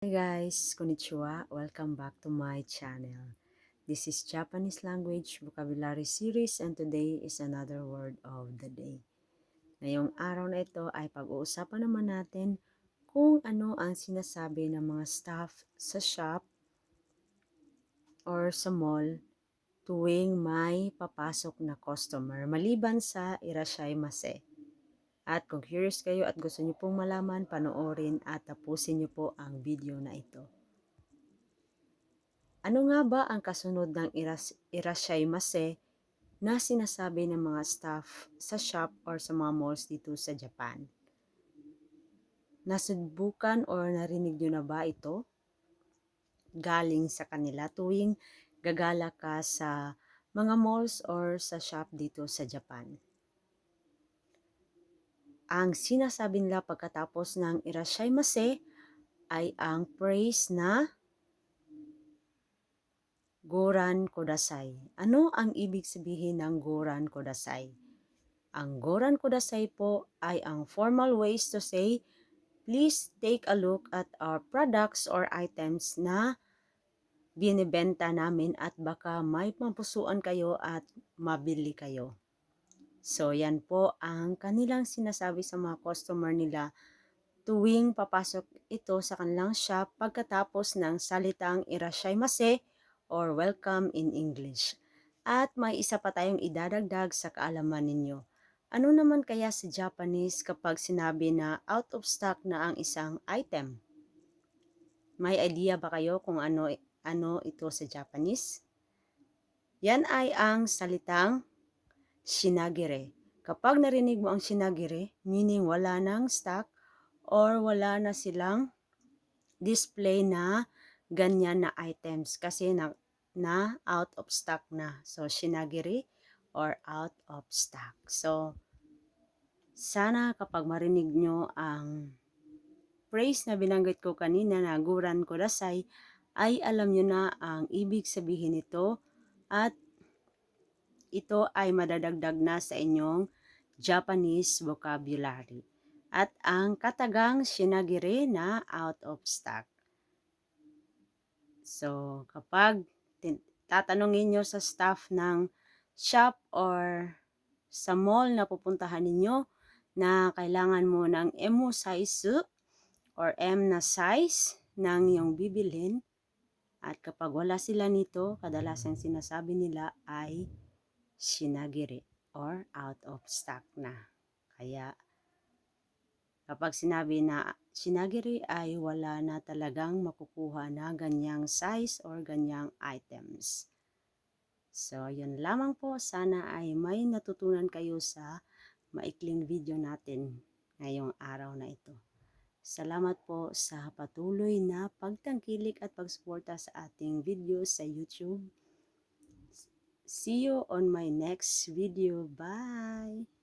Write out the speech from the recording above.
Hi guys, konnichiwa. Welcome back to my channel. This is Japanese language vocabulary series and today is another word of the day. Ngayong araw na ito ay pag-uusapan naman natin kung ano ang sinasabi ng mga staff sa shop or sa mall tuwing may papasok na customer maliban sa irashaimase. At kung curious kayo at gusto niyo pong malaman, panoorin at tapusin niyo po ang video na ito. Ano nga ba ang kasunod ng irashaimase na sinasabi ng mga staff sa shop or sa mga malls dito sa Japan? Nasubukan or narinig nyo na ba ito? Galing sa kanila tuwing gagala ka sa mga malls or sa shop dito sa Japan. Ang sinasabi nila pagkatapos ng irashaimase ay ang praise na goran kodasai. Ano ang ibig sabihin ng goran kodasai? Ang goran kodasai po ay ang formal ways to say, please take a look at our products or items na binibenta namin at baka may mapusuan kayo at mabili kayo. So yan po ang kanilang sinasabi sa mga customer nila tuwing papasok ito sa kanilang shop pagkatapos ng salitang irashaimase or welcome in English. At may isa pa tayong idadagdag sa kaalaman ninyo. Ano naman kaya sa Japanese kapag sinabi na out of stock na ang isang item? May idea ba kayo kung ano ito sa Japanese? Yan ay ang salitang shinagire. Kapag narinig mo ang shinagire, meaning wala nang stock or wala na silang display na ganyan na items kasi na out of stock na. So, shinagiri or out of stock. So, sana kapag marinig nyo ang phrase na binanggit ko kanina na guran kodasai, ay alam nyo na ang ibig sabihin nito at ito ay madadagdag na sa inyong Japanese vocabulary. At ang katagang shinagire na out of stock. So, kapag tatanungin nyo sa staff ng shop or sa mall na pupuntahan ninyo na kailangan mo ng M size or M na size ng iyong bibilhin, at kapag wala sila nito, kadalasan sinasabi nila ay shinagire or out of stock na. Kaya kapag sinabi na shinagiri ay wala na talagang makukuha na ganyang size or ganyang items. So, yun lamang po. Sana ay may natutunan kayo sa maikling video natin ngayong araw na ito. Salamat po sa patuloy na pagtangkilik at pagsuporta sa ating video sa YouTube. See you on my next video. Bye!